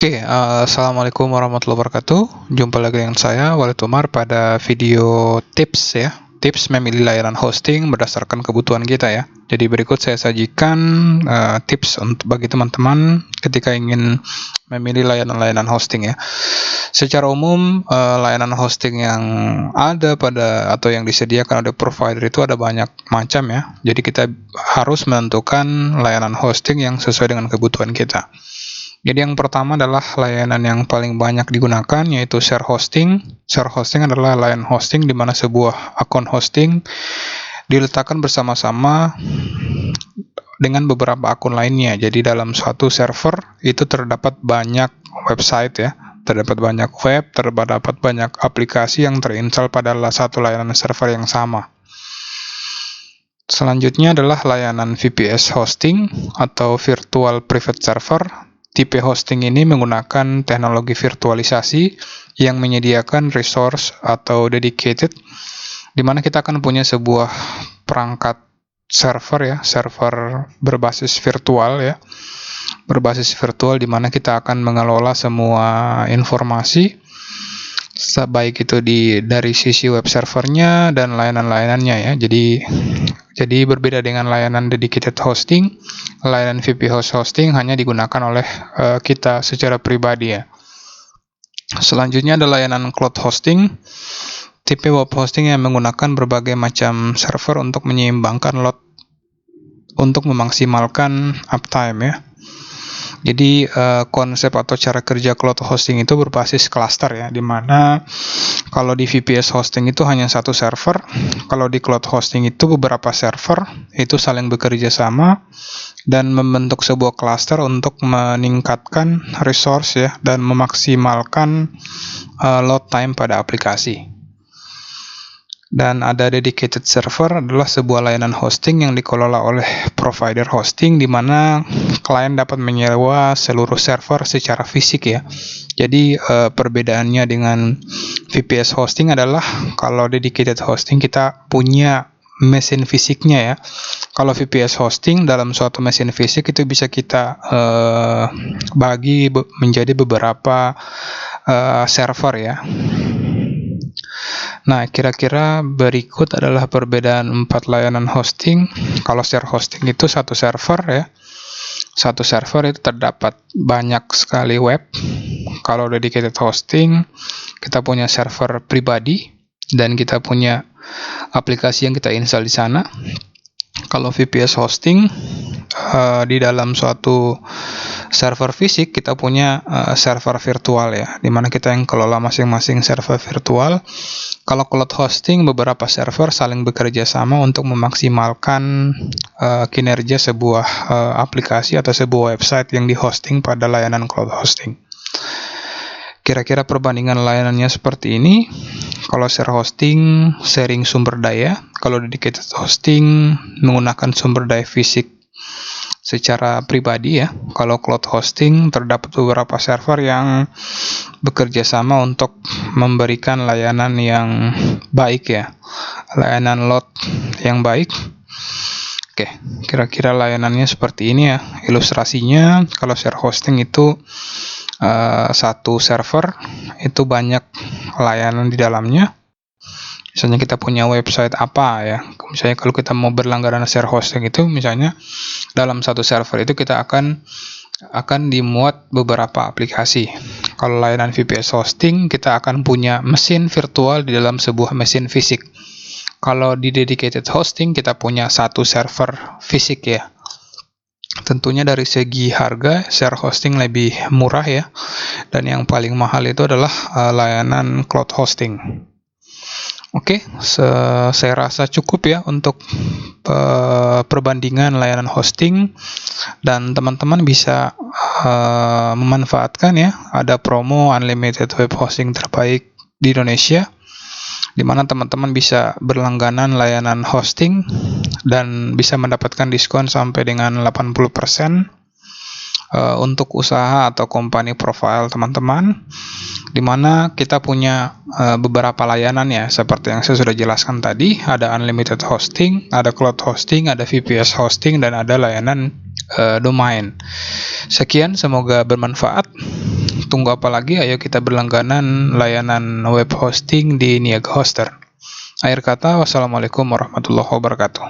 Assalamualaikum warahmatullahi wabarakatuh. Jumpa lagi dengan saya, Walid Umar, pada video tips ya. Tips memilih layanan hosting berdasarkan kebutuhan kita ya. Jadi berikut saya sajikan tips untuk bagi teman-teman ketika ingin memilih layanan-layanan hosting ya. Secara umum, layanan hosting yang ada atau yang disediakan oleh provider itu ada banyak macam ya. Jadi kita harus menentukan layanan hosting yang sesuai dengan kebutuhan kita. Jadi yang pertama adalah layanan yang paling banyak digunakan, yaitu share hosting. Share hosting adalah layanan hosting di mana sebuah akun hosting diletakkan bersama-sama dengan beberapa akun lainnya. Jadi dalam suatu server itu terdapat banyak website ya, terdapat banyak web, terdapat banyak aplikasi yang terinstall pada satu layanan server yang sama. Selanjutnya adalah layanan VPS hosting atau Virtual Private Server. Tipe hosting ini menggunakan teknologi virtualisasi yang menyediakan resource atau dedicated, di mana kita akan punya sebuah perangkat server ya, server berbasis virtual ya, di mana kita akan mengelola semua informasi, baik itu dari sisi web servernya dan layanan-layanannya ya. Jadi berbeda dengan layanan dedicated hosting, layanan VPS hosting hanya digunakan oleh kita secara pribadi ya. Selanjutnya ada layanan cloud hosting, tipe web hosting yang menggunakan berbagai macam server untuk menyeimbangkan load untuk memaksimalkan uptime ya. Jadi konsep atau cara kerja cloud hosting itu berbasis cluster ya, di mana kalau di VPS hosting itu hanya satu server, kalau di cloud hosting itu beberapa server itu saling bekerja sama dan membentuk sebuah cluster untuk meningkatkan resource ya dan memaksimalkan load time pada aplikasi. Dan ada dedicated server adalah sebuah layanan hosting yang dikelola oleh provider hosting, di mana klien dapat menyewa seluruh server secara fisik ya. Jadi perbedaannya dengan VPS hosting adalah kalau dedicated hosting kita punya mesin fisiknya ya. Kalau VPS hosting dalam suatu mesin fisik itu bisa kita bagi menjadi beberapa server ya. Nah, kira-kira berikut adalah perbedaan 4 layanan hosting. Kalau share hosting itu satu server ya. Satu server itu terdapat banyak sekali web. Kalau dedicated hosting, kita punya server pribadi dan kita punya aplikasi yang kita install di sana. Kalau VPS hosting, di dalam suatu server fisik kita punya server virtual ya, di mana kita yang kelola masing-masing server virtual. Kalau cloud hosting, beberapa server saling bekerja sama untuk memaksimalkan kinerja sebuah aplikasi atau sebuah website yang dihosting pada layanan cloud hosting. Kira-kira perbandingan layanannya seperti ini. Kalau share hosting, sharing sumber daya. Kalau dedicated hosting, menggunakan sumber daya fisik secara pribadi ya. Kalau cloud hosting, terdapat beberapa server yang bekerja sama untuk memberikan layanan yang baik ya, layanan load yang baik. Oke, kira-kira layanannya seperti ini ya. Ilustrasinya, kalau share hosting itu satu server itu banyak layanan di dalamnya. Misalnya kita punya website apa ya, misalnya kalau kita mau berlangganan share hosting itu, misalnya dalam satu server itu kita akan dimuat beberapa aplikasi. Kalau layanan VPS hosting, kita akan punya mesin virtual di dalam sebuah mesin fisik. Kalau di dedicated hosting, kita punya satu server fisik ya. Tentunya dari segi harga, share hosting lebih murah ya, dan yang paling mahal itu adalah layanan cloud hosting. Oke, saya rasa cukup ya untuk perbandingan layanan hosting, dan teman-teman bisa memanfaatkan ya, ada promo unlimited web hosting terbaik di Indonesia, di mana teman-teman bisa berlangganan layanan hosting dan bisa mendapatkan diskon sampai dengan 80% untuk usaha atau company profile teman-teman, di mana kita punya beberapa layanan ya, seperti yang saya sudah jelaskan tadi. Ada unlimited hosting, ada cloud hosting, ada VPS hosting, dan ada layanan domain. Sekian, semoga bermanfaat. tunggu apa lagi? Ayo kita berlangganan layanan web hosting di Niaga Hoster. Akhir kata, wassalamualaikum warahmatullahi wabarakatuh.